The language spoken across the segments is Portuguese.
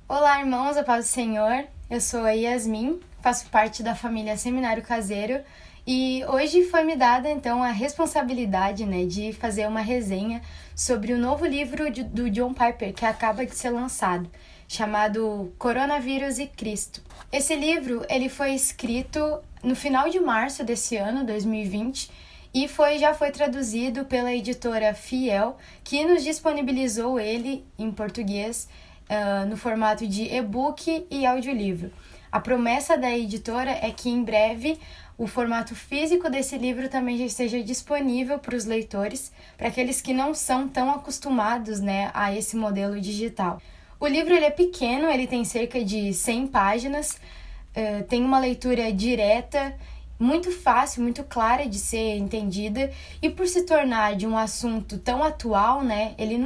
Olá, irmãos, a paz do Senhor. Eu sou a Yasmin, faço parte da família Seminário Caseiro e hoje foi me dada então a responsabilidade, de fazer uma resenha sobre o novo livro do John Piper que acaba de ser lançado, chamado Coronavírus e Cristo. Esse livro ele foi escrito no final de março desse ano, 2020, e já foi traduzido pela editora Fiel, que nos disponibilizou ele em português no formato de e-book e audiolivro. A promessa da editora é que em breve o formato físico desse livro também já esteja disponível para os leitores, para aqueles que não são tão acostumados a esse modelo digital. O livro ele é pequeno, ele tem cerca de 100 páginas, tem uma leitura direta, muito fácil, muito clara de ser entendida, e por se tornar de um assunto tão atual, ele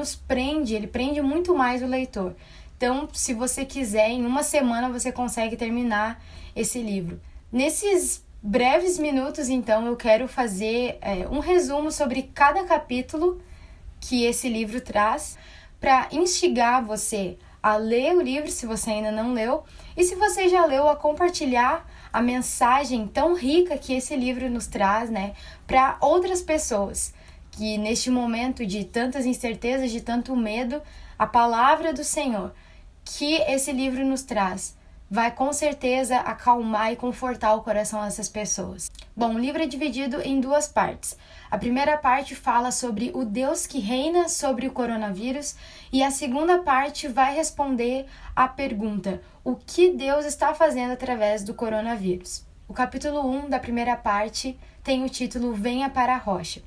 prende muito mais o leitor. Então, se você quiser, em uma semana você consegue terminar esse livro. Nesses breves minutos, então, eu quero fazer um resumo sobre cada capítulo que esse livro traz, para instigar você a ler o livro, se você ainda não leu, e se você já leu, a compartilhar a mensagem tão rica que esse livro nos traz, para outras pessoas, que neste momento de tantas incertezas, de tanto medo, a palavra do Senhor que esse livro nos traz vai com certeza acalmar e confortar o coração dessas pessoas. Bom, o livro é dividido em duas partes. A primeira parte fala sobre o Deus que reina sobre o coronavírus e a segunda parte vai responder à pergunta: o que Deus está fazendo através do coronavírus? O capítulo 1 da primeira parte tem o título Venha para a Rocha.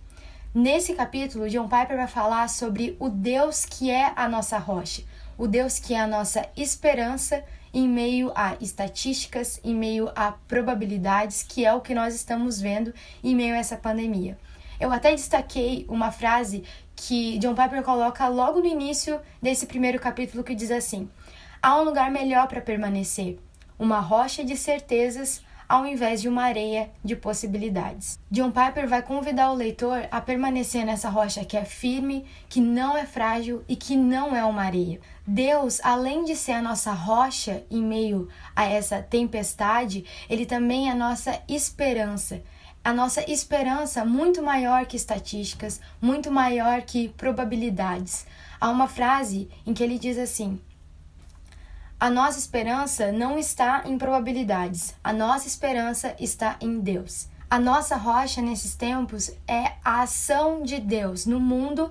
Nesse capítulo, John Piper vai falar sobre o Deus que é a nossa rocha, o Deus que é a nossa esperança em meio a estatísticas, em meio a probabilidades, que é o que nós estamos vendo em meio a essa pandemia. Eu até destaquei uma frase que John Piper coloca logo no início desse primeiro capítulo, que diz assim: há um lugar melhor para permanecer, uma rocha de certezas ao invés de uma areia de possibilidades. John Piper vai convidar o leitor a permanecer nessa rocha que é firme, que não é frágil e que não é uma areia. Deus, além de ser a nossa rocha em meio a essa tempestade, ele também é a nossa esperança. A nossa esperança muito maior que estatísticas, muito maior que probabilidades. Há uma frase em que ele diz assim: a nossa esperança não está em probabilidades, a nossa esperança está em Deus. A nossa rocha nesses tempos é a ação de Deus no mundo,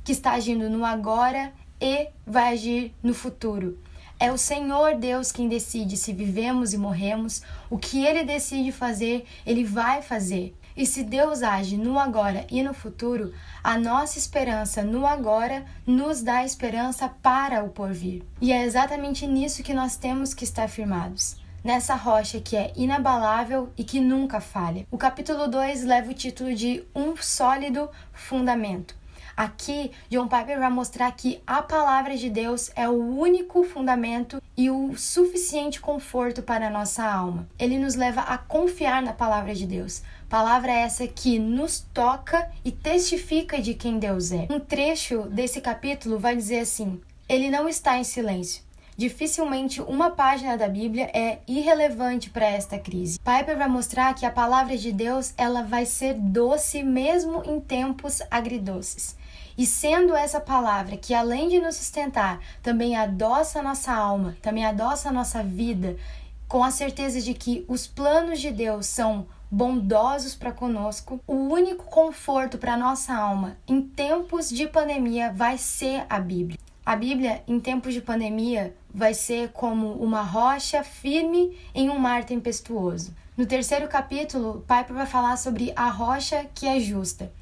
que está agindo no agora e vai agir no futuro. É o Senhor Deus quem decide se vivemos e morremos. O que Ele decide fazer, Ele vai fazer. E se Deus age no agora e no futuro, a nossa esperança no agora nos dá esperança para o porvir. E é exatamente nisso que nós temos que estar firmados, nessa rocha que é inabalável e que nunca falha. O capítulo 2 leva o título de Um Sólido Fundamento. Aqui, John Piper vai mostrar que a palavra de Deus é o único fundamento e o suficiente conforto para a nossa alma. Ele nos leva a confiar na palavra de Deus. Palavra essa que nos toca e testifica de quem Deus é. Um trecho desse capítulo vai dizer assim: ele não está em silêncio. Dificilmente uma página da Bíblia é irrelevante para esta crise. Piper vai mostrar que a palavra de Deus ela vai ser doce mesmo em tempos agridoces. E sendo essa palavra que, além de nos sustentar, também adoça a nossa alma, também adoça a nossa vida, com a certeza de que os planos de Deus são bondosos para conosco, o único conforto para a nossa alma em tempos de pandemia vai ser a Bíblia. A Bíblia, em tempos de pandemia, vai ser como uma rocha firme em um mar tempestuoso. No terceiro capítulo, Piper vai falar sobre a rocha que é justa.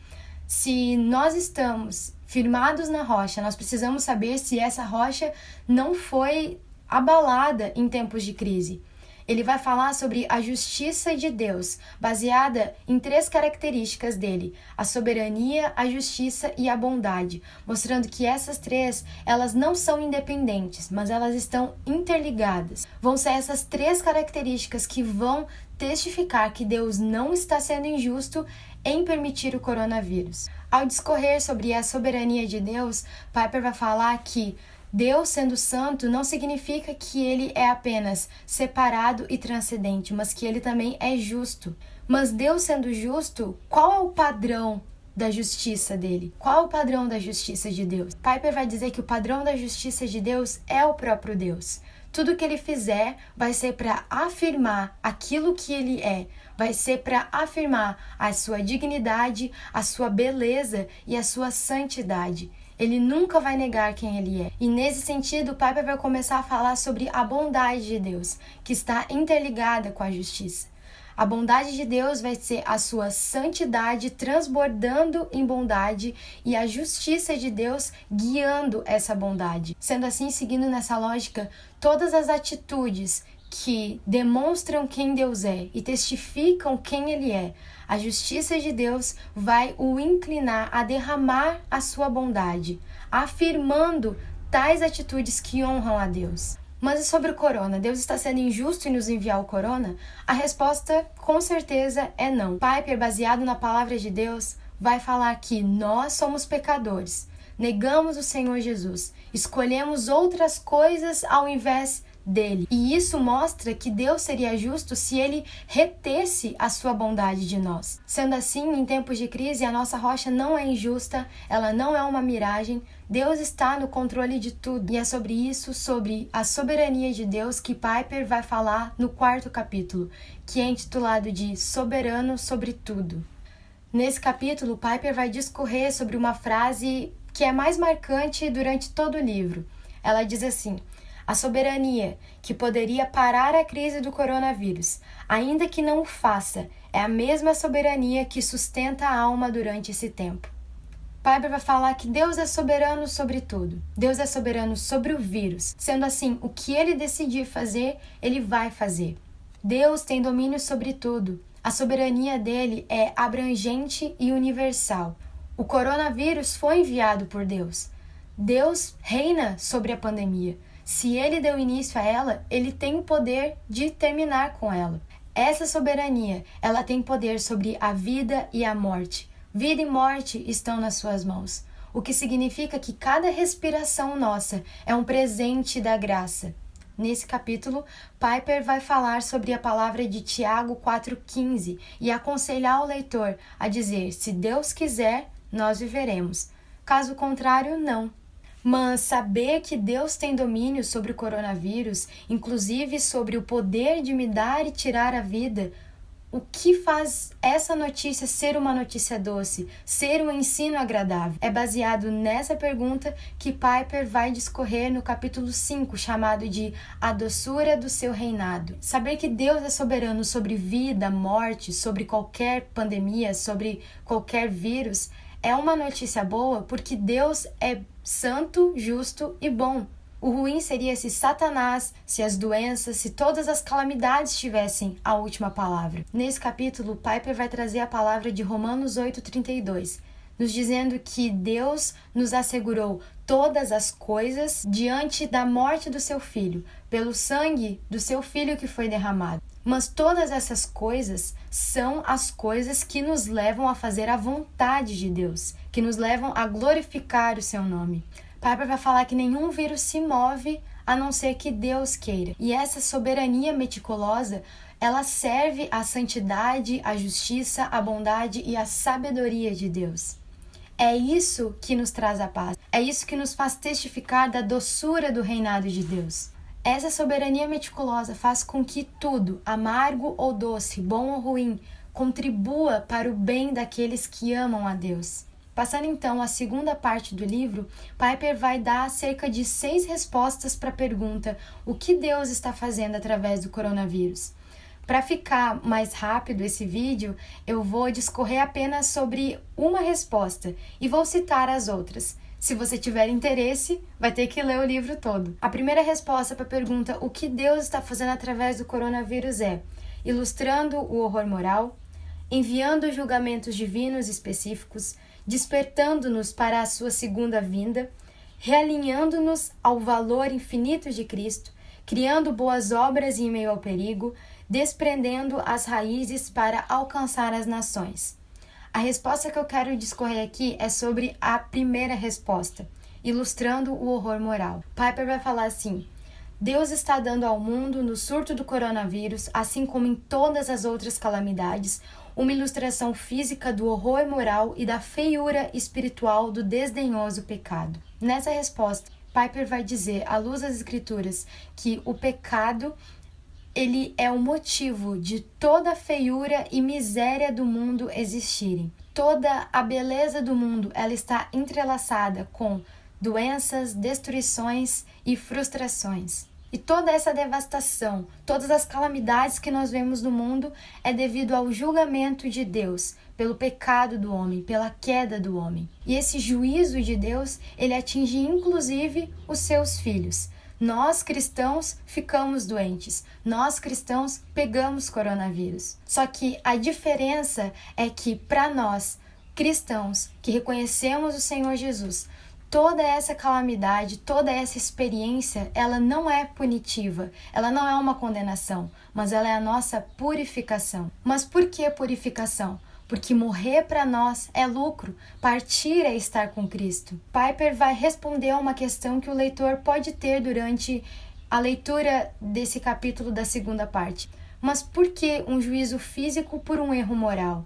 Se nós estamos firmados na rocha, nós precisamos saber se essa rocha não foi abalada em tempos de crise. Ele vai falar sobre a justiça de Deus, baseada em 3 características dele: a soberania, a justiça e a bondade, mostrando que essas 3, elas não são independentes, mas elas estão interligadas. Vão ser essas 3 características que vão testificar que Deus não está sendo injusto em permitir o coronavírus. Ao discorrer sobre a soberania de Deus, Piper vai falar que Deus sendo santo não significa que ele é apenas separado e transcendente, mas que ele também é justo. Mas Deus sendo justo, qual é o padrão da justiça dele? Qual é o padrão da justiça de Deus? Piper vai dizer que o padrão da justiça de Deus é o próprio Deus. Tudo que ele fizer vai ser para afirmar aquilo que ele é, vai ser para afirmar a sua dignidade, a sua beleza e a sua santidade. Ele nunca vai negar quem ele é. E nesse sentido, o Piper vai começar a falar sobre a bondade de Deus, que está interligada com a justiça. A bondade de Deus vai ser a sua santidade transbordando em bondade e a justiça de Deus guiando essa bondade. Sendo assim, seguindo nessa lógica, todas as atitudes que demonstram quem Deus é e testificam quem Ele é, a justiça de Deus vai o inclinar a derramar a sua bondade, afirmando tais atitudes que honram a Deus. Mas e sobre o corona? Deus está sendo injusto em nos enviar o corona? A resposta, com certeza, é não. Piper, baseado na palavra de Deus, vai falar que nós somos pecadores, negamos o Senhor Jesus, escolhemos outras coisas ao invés dele. E isso mostra que Deus seria justo se ele retesse a sua bondade de nós. Sendo assim, em tempos de crise, a nossa rocha não é injusta, ela não é uma miragem. Deus está no controle de tudo. E é sobre isso, sobre a soberania de Deus, que Piper vai falar no 4º capítulo, que é intitulado de Soberano sobre Tudo. Nesse capítulo, Piper vai discorrer sobre uma frase que é mais marcante durante todo o livro. Ela diz assim: a soberania que poderia parar a crise do coronavírus, ainda que não o faça, é a mesma soberania que sustenta a alma durante esse tempo. Piper vai falar que Deus é soberano sobre tudo. Deus é soberano sobre o vírus. Sendo assim, o que ele decidir fazer, ele vai fazer. Deus tem domínio sobre tudo. A soberania dele é abrangente e universal. O coronavírus foi enviado por Deus. Deus reina sobre a pandemia. Se ele deu início a ela, ele tem o poder de terminar com ela. Essa soberania, ela tem poder sobre a vida e a morte. Vida e morte estão nas suas mãos, o que significa que cada respiração nossa é um presente da graça. Nesse capítulo, Piper vai falar sobre a palavra de Tiago 4,15 e aconselhar o leitor a dizer: se Deus quiser, nós viveremos. Caso contrário, não. Mas saber que Deus tem domínio sobre o coronavírus, inclusive sobre o poder de me dar e tirar a vida, o que faz essa notícia ser uma notícia doce, ser um ensino agradável? É baseado nessa pergunta que Piper vai discorrer no capítulo 5, chamado de A Doçura do Seu Reinado. Saber que Deus é soberano sobre vida, morte, sobre qualquer pandemia, sobre qualquer vírus, é uma notícia boa porque Deus é santo, justo e bom. O ruim seria se Satanás, se as doenças, se todas as calamidades tivessem a última palavra. Nesse capítulo, Piper vai trazer a palavra de Romanos 8,32, nos dizendo que Deus nos assegurou todas as coisas diante da morte do seu Filho, pelo sangue do seu Filho que foi derramado. Mas todas essas coisas são as coisas que nos levam a fazer a vontade de Deus, que nos levam a glorificar o seu nome. Piper vai falar que nenhum vírus se move a não ser que Deus queira. E essa soberania meticulosa, ela serve à santidade, à justiça, à bondade e à sabedoria de Deus. É isso que nos traz a paz. É isso que nos faz testificar da doçura do reinado de Deus. Essa soberania meticulosa faz com que tudo, amargo ou doce, bom ou ruim, contribua para o bem daqueles que amam a Deus. Passando então à segunda parte do livro, Piper vai dar cerca de 6 respostas para a pergunta: o que Deus está fazendo através do coronavírus? Para ficar mais rápido esse vídeo, eu vou discorrer apenas sobre uma resposta e vou citar as outras. Se você tiver interesse, vai ter que ler o livro todo. A primeira resposta para a pergunta: o que Deus está fazendo através do coronavírus é ilustrando o horror moral, enviando julgamentos divinos específicos, despertando-nos para a sua segunda vinda, realinhando-nos ao valor infinito de Cristo, criando boas obras em meio ao perigo, desprendendo as raízes para alcançar as nações. A resposta que eu quero discorrer aqui é sobre a primeira resposta, ilustrando o horror moral. Piper vai falar assim: Deus está dando ao mundo, no surto do coronavírus, assim como em todas as outras calamidades, uma ilustração física do horror moral e da feiura espiritual do desdenhoso pecado. Nessa resposta, Piper vai dizer, à luz das Escrituras, que o pecado ele é o motivo de toda a feiura e miséria do mundo existirem. Toda a beleza do mundo ela está entrelaçada com doenças, destruições e frustrações. E toda essa devastação, todas as calamidades que nós vemos no mundo é devido ao julgamento de Deus, pelo pecado do homem, pela queda do homem. E esse juízo de Deus, ele atinge inclusive os seus filhos. Nós, cristãos, ficamos doentes. Nós, cristãos, pegamos coronavírus. Só que a diferença é que para nós, cristãos, que reconhecemos o Senhor Jesus, toda essa calamidade, toda essa experiência, ela não é punitiva, ela não é uma condenação, mas ela é a nossa purificação. Mas por que purificação? Porque morrer para nós é lucro, partir é estar com Cristo. Piper vai responder a uma questão que o leitor pode ter durante a leitura desse capítulo da segunda parte. Mas por que um juízo físico por um erro moral?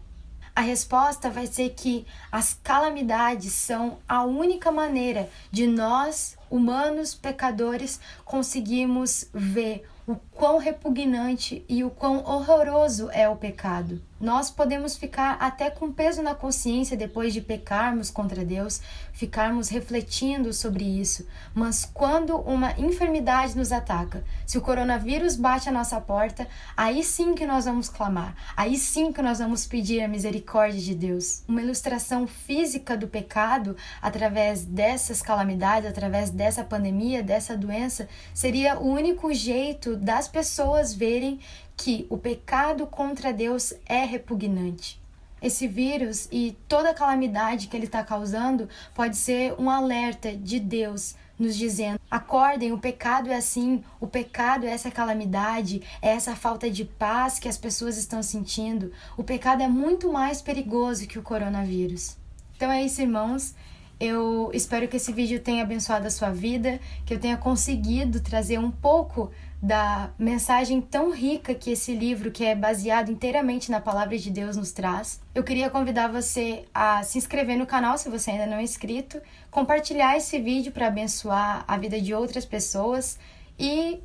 A resposta vai ser que as calamidades são a única maneira de nós, humanos, pecadores, conseguirmos ver o quão repugnante e o quão horroroso é o pecado. Nós podemos ficar até com peso na consciência depois de pecarmos contra Deus, ficarmos refletindo sobre isso, mas quando uma enfermidade nos ataca, se o coronavírus bate à nossa porta, aí sim que nós vamos clamar, aí sim que nós vamos pedir a misericórdia de Deus. Uma ilustração física do pecado através dessas calamidades, através dessa pandemia, dessa doença, seria o único jeito das pessoas verem que o pecado contra Deus é repugnante. Esse vírus e toda a calamidade que ele está causando pode ser um alerta de Deus nos dizendo: acordem, o pecado é assim, o pecado é essa calamidade, é essa falta de paz que as pessoas estão sentindo. O pecado é muito mais perigoso que o coronavírus. Então é isso, irmãos. Eu espero que esse vídeo tenha abençoado a sua vida, que eu tenha conseguido trazer um pouco da mensagem tão rica que esse livro, que é baseado inteiramente na palavra de Deus, nos traz. Eu queria convidar você a se inscrever no canal se você ainda não é inscrito, compartilhar esse vídeo para abençoar a vida de outras pessoas e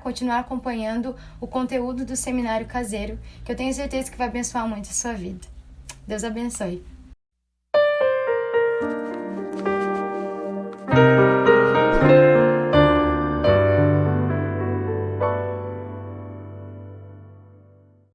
continuar acompanhando o conteúdo do Seminário Caseiro, que eu tenho certeza que vai abençoar muito a sua vida. Deus abençoe.